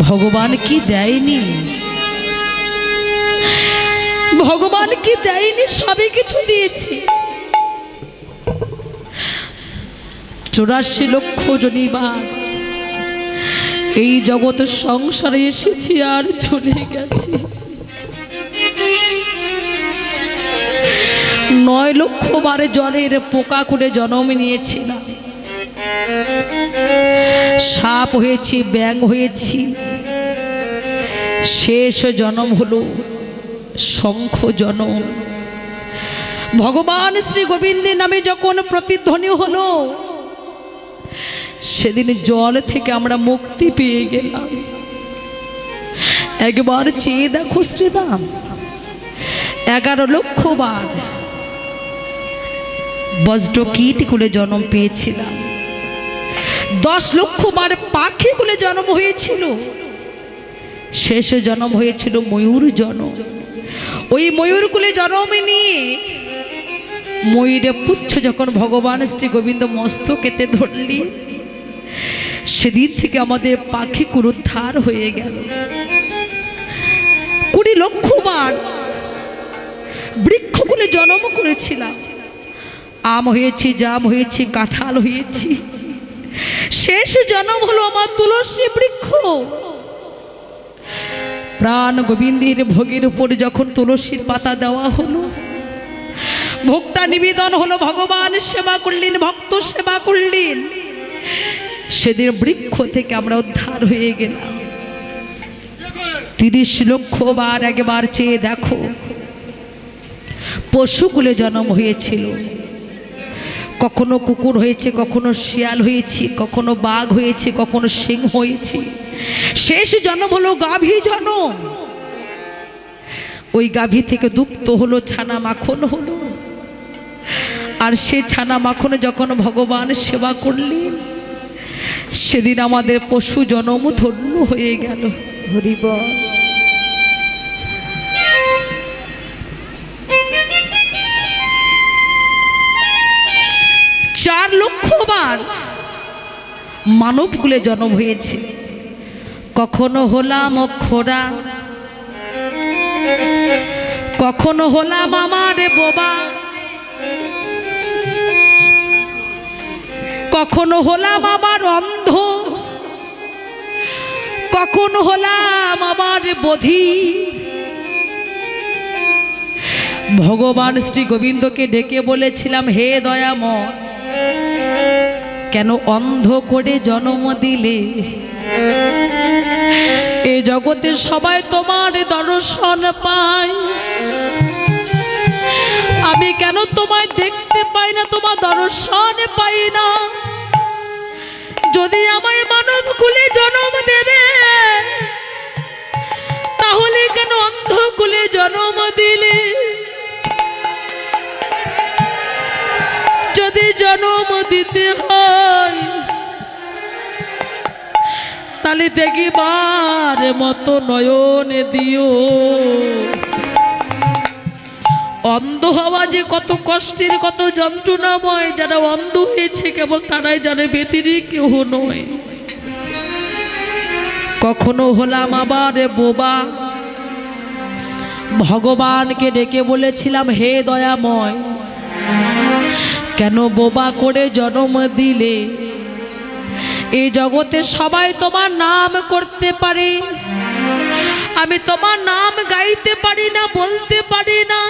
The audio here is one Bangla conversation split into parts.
ভগবান কি দেয়নি, ভগবান কি দেয়নি, সবই কিছু দিয়েছি। 84 লক্ষ জনিবার এই জগতের সংসারে এসেছি আর চলে গেছি। 9 লক্ষ বারে জলের পোকা করে জন্ম নিয়েছিলাম, সাপ হয়েছি, ব্যাঙ হয়েছি, শেষ জন্ম হলো শঙ্খ জন্ম। ভগবান শ্রী গোবিন্দের নামে যখন প্রতিধ্বনি হলো, সেদিন জল থেকে আমরা মুক্তি পেয়ে গেলাম। একবার চেয়ে দেখো শ্রীরাম, 11 লক্ষ বার বজ্র কীট কুলে জন্ম পেয়েছিলাম, 10 লক্ষ বার পাখি কুলে জন্ম হয়েছিল, শেষ জন্ম হয়েছিল ময়ূর জন্ম। ওই ময়ূর কুলে জন্ম নিয়ে ময়ূরের পুচ্ছ যখন ভগবান শ্রী গোবিন্দ মস্তকেতে ধরলি, সেদিন থেকে আমাদের পাখি কুল উদ্ধার হয়ে গেল। 20 লক্ষ বার বৃক্ষকুলে জন্ম করেছিলাম, আম হয়েছি, জাম হয়েছি, কাঁঠাল হয়েছি, শেষ জন্ম হলো আমার তুলসী বৃক্ষ। প্রাণ গোবিন্দের ভোগের উপর যখন তুলসীর পাতা দেওয়া হলো, ভোগটা নিবেদন হলো, ভগবান সেবা করলেন, ভক্ত সেবা করলেন, সেদিন বৃক্ষ থেকে আমরা উদ্ধার হয়ে গেলাম। 30 লক্ষ বার একবার চেয়ে দেখো পশুকুলে জন্ম হয়েছিল, কখনো কুকুর হয়েছে, কখনো শিয়াল হয়েছি, কখনো বাঘ হয়েছে, কখনো সিংহ হয়েছে, শেষ জন্ম হলো গাভী জন্ম। ওই গাভী থেকে দুগ্ধ হলো, ছানা মাখন হলো, আর সে ছানা মাখনে যখন ভগবান সেবা করলেন, সেদিন আমাদের পশু জন্ম ধন্য হয়ে গেল। হরি বল। 4 লক্ষ বার মানব কুলে জন্ম হয়েছে, কখনো হলাম অক্ষরা, কখনো হলাম আমার বোবা, কখনো হলাম আমার অন্ধ, কখনো হলাম আমার বধির। ভগবান শ্রী গোবিন্দকে ডেকে বলেছিলাম, হে দয়াময়, কেন অন্ধ করে জন্ম দিলে? এ জগতের সবাই তোমার দর্শন পায়, আমি কেন তোমায় দেখতে পাই না, তোমার দর্শন পাই না? যদি আমায় মানব কুলে জন্ম দেবে, তাহলে কেন অন্ধ কুলে জন্ম দিলে? যদি জন্ম দিতে হয়, তাহলে দেখিবার মতো নয়ন দিও। অন্ধ হওয়া যে কত কষ্টের, কত যন্ত্রণাময়, যারা অন্ধ হয়েছে কেবল তারাই জানে, ব্যতিরি কেউ নয়। কখনো হলাম আবার বোবা, ভগবানকে ডেকে বলেছিলাম, হে দয়াময়, কেন বোবা করে জন্ম দিলে? এই জগতে সবাই তোমার নাম করতে পারে, আমি তোমার নাম গাইতে পারি না, বলতে পারি না।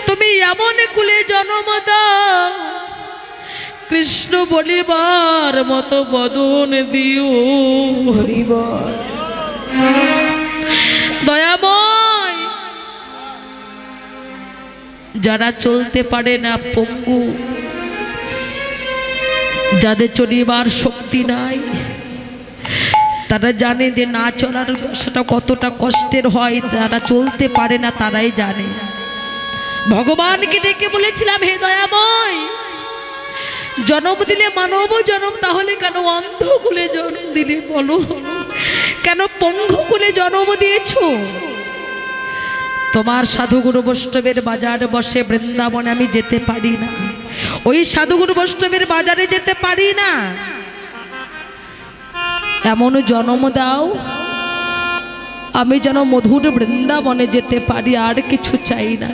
তুমি এমন কুলে জন্ম দাও, কৃষ্ণ বলিবার মতো বদন দিও। দয়াময়, যারা চলতে পারে না, পঙ্গু, যাদের চলিবার শক্তি নাই, তারা জানে যে না চলার দশাটা কতটা কষ্টের হয়, যারা চলতে পারে না তারাই জানে। ভগবানকে ডেকে বলেছিলাম, হে দয়াময়, জন্ম দিলে মানব জন্ম, তাহলে কেন অন্ধ কুলে জন্ম দিলে বলো? কেন পঙ্গু কুলে জন্ম দিয়েছ? তোমার সাধুগুরু বৈষ্ণবের বাজার বসে বৃন্দাবনে আমি যেতে পারি না, ওই সাধুগুরু বৈষ্ণবের বাজারে যেতে পারি না। এমন জন্ম দাও আমি যেন মধুর বৃন্দাবনে যেতে পারি, আর কিছু চাই না।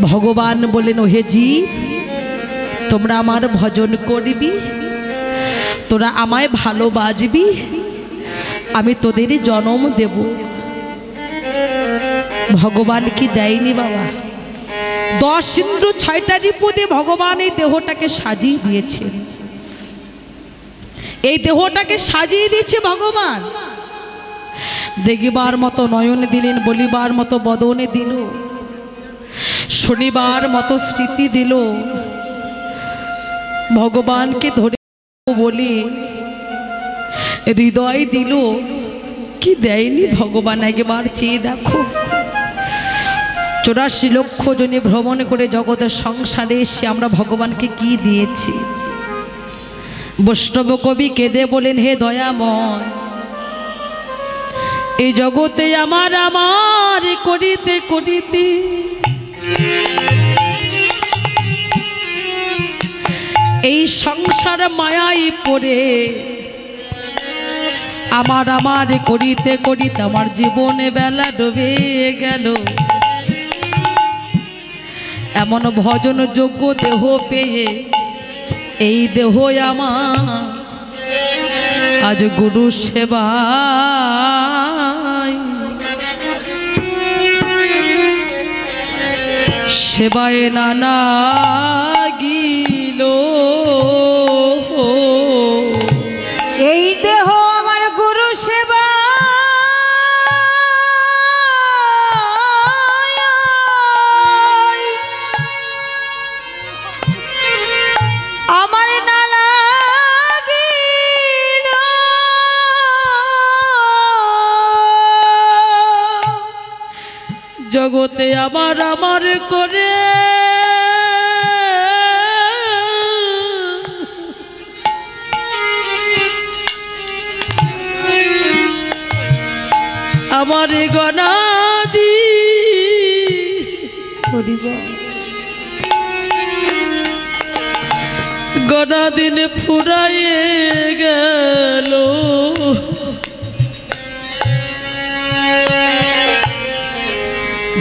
ভগবান বলেন, ওহে জীব, তোমরা আমার ভজন করবি, তোরা আমায় ভালোবাসবি, আমি তোদের জন্ম দেব। ভগবান কি দেয়নি বাবা? 10 ইন্দ্র 6টা রিপুতে ভগবান এই দেহটাকে সাজিয়ে দিয়েছেন। এই দেহটাকে সাজিয়ে দিয়েছে ভগবান। দেখিবার মতো নয়নে দিলেন, বলিবার মতো বদনে দিল, শনিবার মতো স্মৃতি দিল। ভগবানকে ধরে বলি হৃদয় দিল, কি দেয়নি ভগবান? একবার চেয়ে দেখো। 84 লক্ষ জনে ভ্রমণ করে জগতের সংসারে এসে আমরা ভগবানকে কি দিয়েছি? বৈষ্ণব কবি কেঁদে বলেন, হে দয়াময়, এই জগতে আমার আমার করিতে করিতে এই সংসার মায়ায় পড়ে আমার আমার করিতে করিতে আমার জীবনে বেলা ডুবে গেল। এমন ভজন যোগ্য দেহ পেয়ে এই দেহ আমার আজ গুরু সেবায় সেবায় নানা গিল। এই দেহ আমার গুরু সেবা আমার না লাগিল। জগতে আমার আমার করে আমার গনাদি গনাদিন ফুরাইয়ে গেল।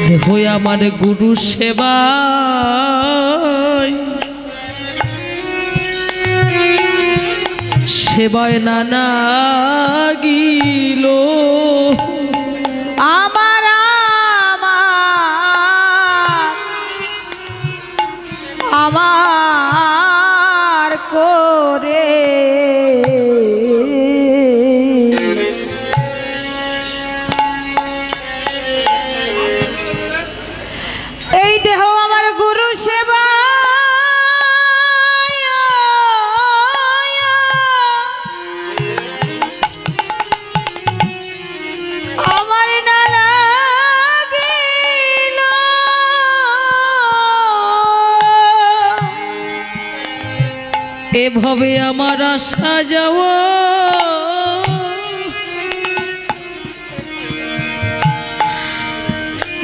দেহ আমার গুরু সেবায় সেবায় নানা গিল। আমার আমার করে এই দেহ আমার গুরু সেবা আমার না লাগিল। এভাবে আমার আশা যাওয়া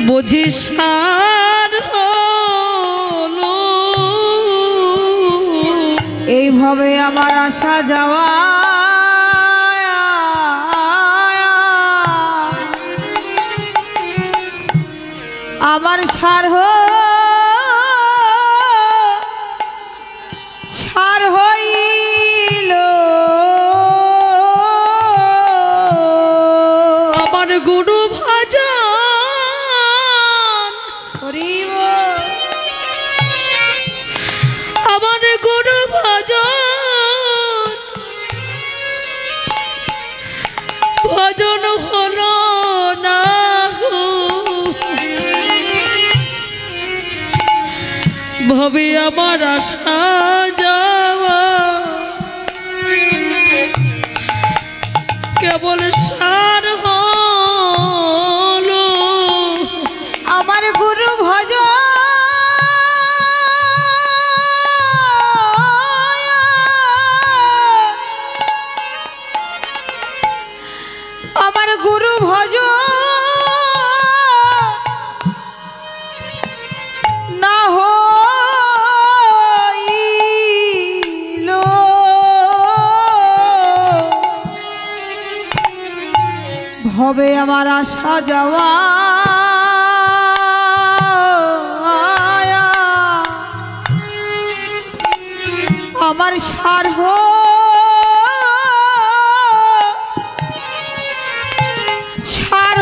বুঝি সার হলো। এইভাবে আমার আসা যাওয়া আমার সার হইল। আমার গুরু ভজন আমার গুরু ভজন ভজন হলো না। ভবে আমার আশা যাওয়া কেবল সার হলো। আমার গুরু ভজন আমার গুরু ভজন না হইল। ভবে আমার আসা যাওয়া আমার সার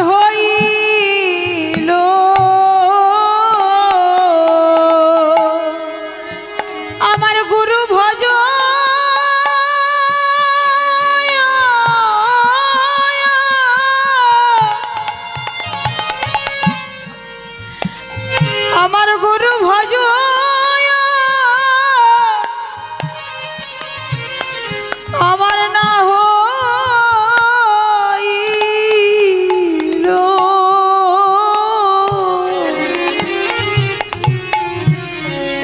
হইল আমার গুরু ভজ আমার গুরু ভজ আমার না হইল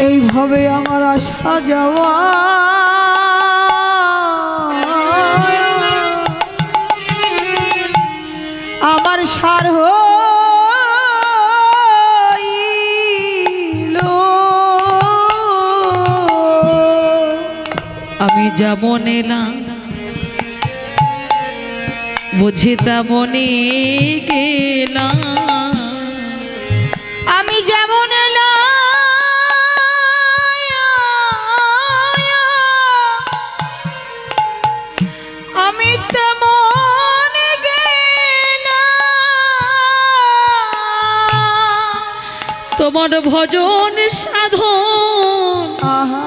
এইভাবে আমার আসা যাওয়া আমার সার হইল আমি যেমন এলাম বুঝি তেমনই গেলাম আমি যেমন আমি তেমন গেলাম তোমার ভজন সাধন আহা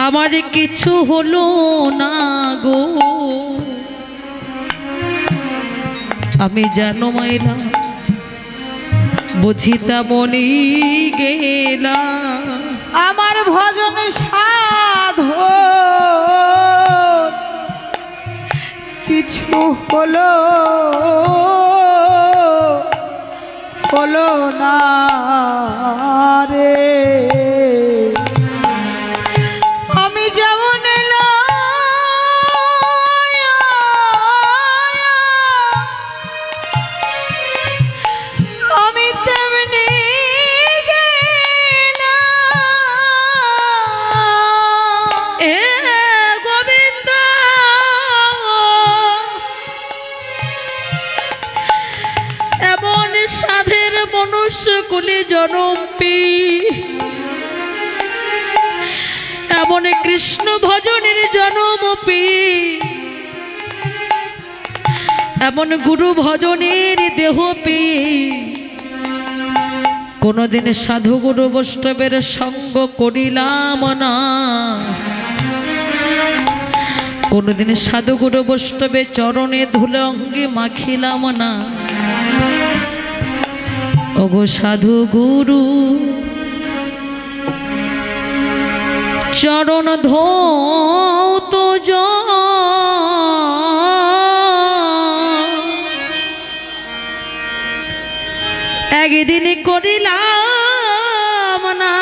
আমার কিছু হলো না গো আমি যেন মাইলাম বুঝি তেমনই গেলাম আমার ভজন সাধন কিছু হলো না রে আমি যেমন আমি তেমনি গেলাম এ গোবিন্দ এমন সাধের মনুষ্য কুলে জনম পেয়ে এমন কৃষ্ণ ভজনের জনম পেয়ে এমন গুরু ভজনের দেহ পেয়ে কোনদিন সাধু গুরু বৈষ্ণবের সঙ্গ করিলাম না কোনদিন সাধু গুরু বৈষ্ণবের চরণে ধুলে অঙ্গে মাখিলাম না ওগো সাধু গুরু চরণ ধৌত একদিন করিলাম না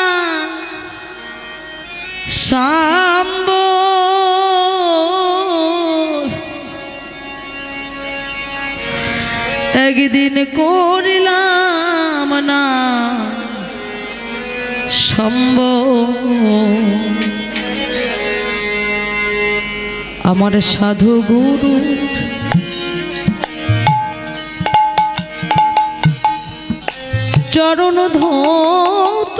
শাম্ব একদিন করিলাম না সম্ভব আমার সাধু গুরু চরণ ধৌত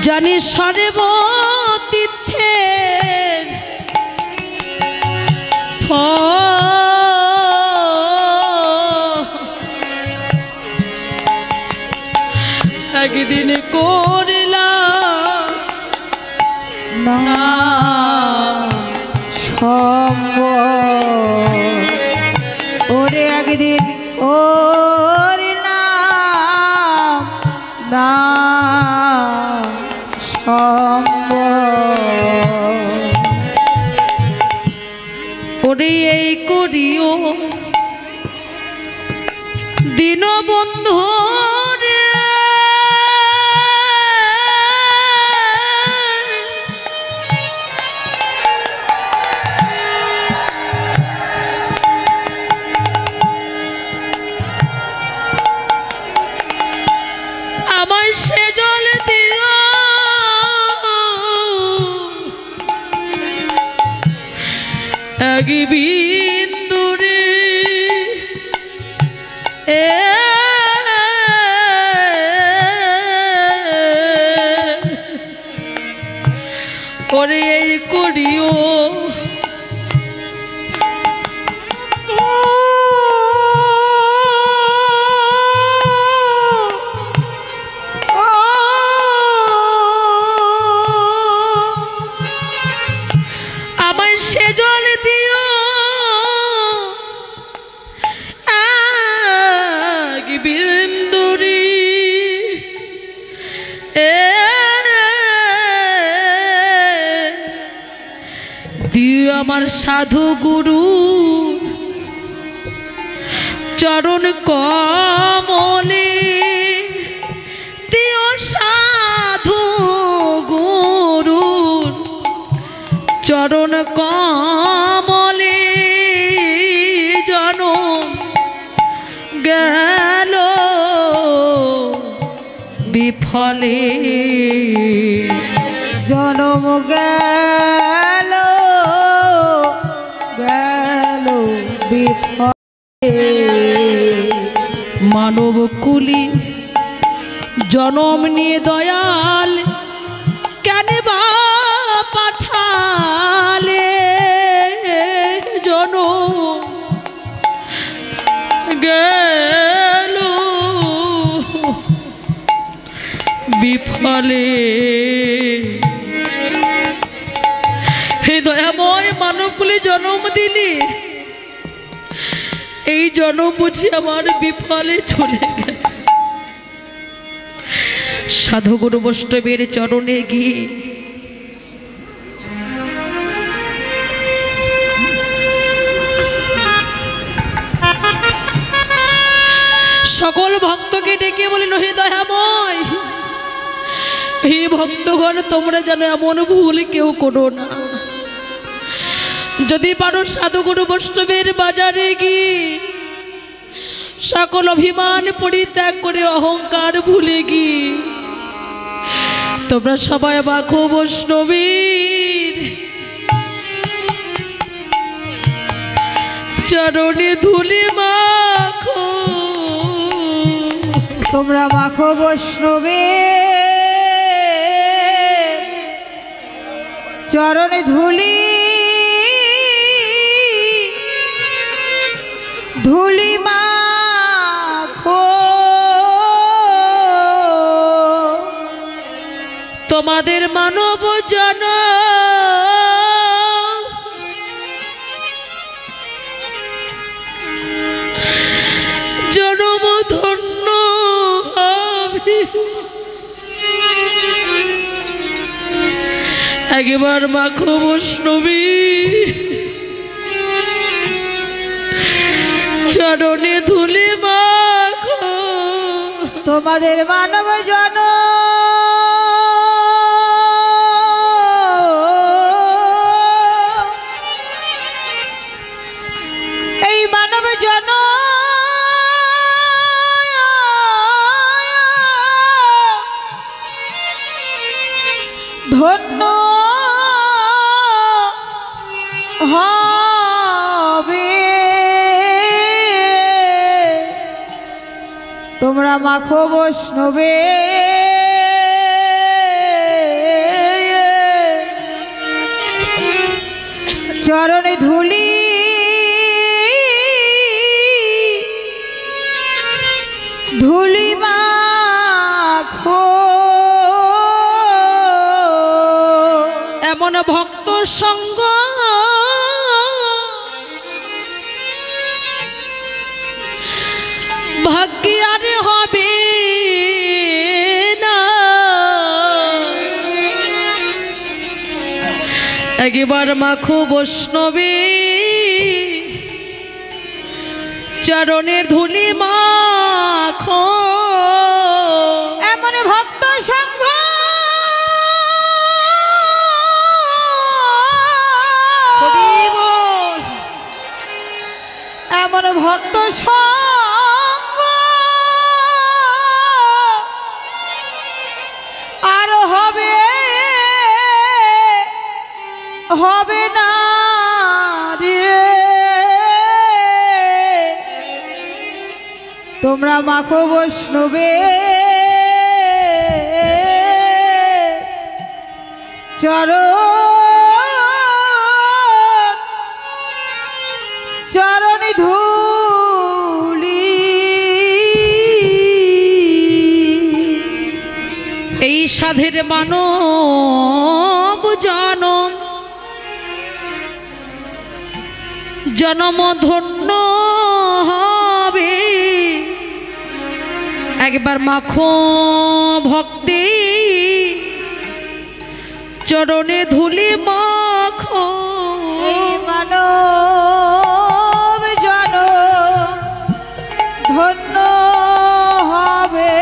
জানি সর্ব তীর্থের একদিন করিলাম না ওরে একদিন করিলাম না ওরে এই করিও দীনবন্ধু আমার সে জল দিও এক বিন্দুরে ওরে এই করিও আমায় সে জল দিও এক বিন্দুরি দিও আমার সাধু গুরু চরণ কমলে দিও সাধু গুরু চরণ কমলে জনম গেল বিফলে জনম গেল গেল বিফলে মানব কুলি জনম নিয়ে দয়াল কেন বা পাঠালে জনম গেল বিফলে হে দয়াময় মানব কুলে জন্ম দিলি এই জন্ম বুঝি আমার বিফলে চলে গেছে সাধু গুরু বৈষ্ণবের চরণে গিয়ে সকল ভক্তকে ডেকে বলিল হে দয়াময় হে ভক্তগণ তোমরা যেন এমন ভুল কেউ করো না যদি পারো সাধু গুরু বৈষ্ণবের বাজারে গিয়ে সকল অভিমান পরিত্যাগ করে অহংকার ভুলে গিয়ে তোমরা সবাই মাখো বৈষ্ণবীর চরণে ধুলি মাখো তোমরা মাখো বৈষ্ণবের চরণে ধুলি ধুলি মাখো তোমাদের মানব জন জনম ধন্য হবে একবার মাখো বৈষ্ণবী চরণে ধুলি মাখো তোমাদের মানব জন এই মানব জন ধন্য হবে তোমরা মাখো বৈষ্ণবে চরণে ধুলি ধুলি মাখো এমন ভক্ত সঙ্গ ভাগ্যে আর হবে না একবার মাখো বৈষ্ণবী চরণের ধুলি মাখো এমন ভক্ত সঙ্গ এমন ভক্ত সঙ্গ আর হবে না রে তোমরা মাখো বৈষ্ণবে চরণে ধূলি। এই সাধের মানব জনম জনম ধন্য হবে। একবার মাখো ভক্তি চরণে ধুলি মাখো। এই মানব জনম ধন্য হবে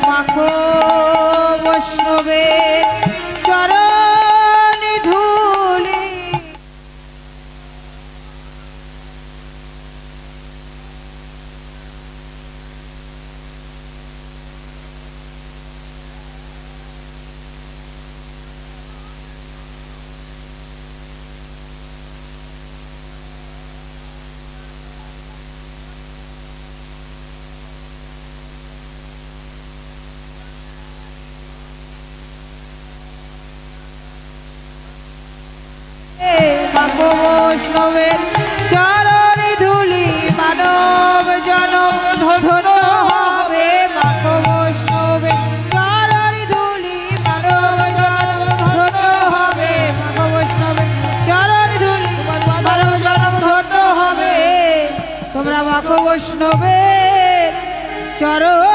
মাখো বৈষ্ণবে চরণে ধূলি। মাখো বৈষ্ণবে চরণে ধূলি মানব জনম ধন্য হবে মাখো বৈষ্ণবে চরণে ধূলি মানব জনম ধন্য হবে মাখো বৈষ্ণবে চরণে ধূলি মানব জনম ধন্য হবে। তোমরা মাখো বৈষ্ণবে চরণ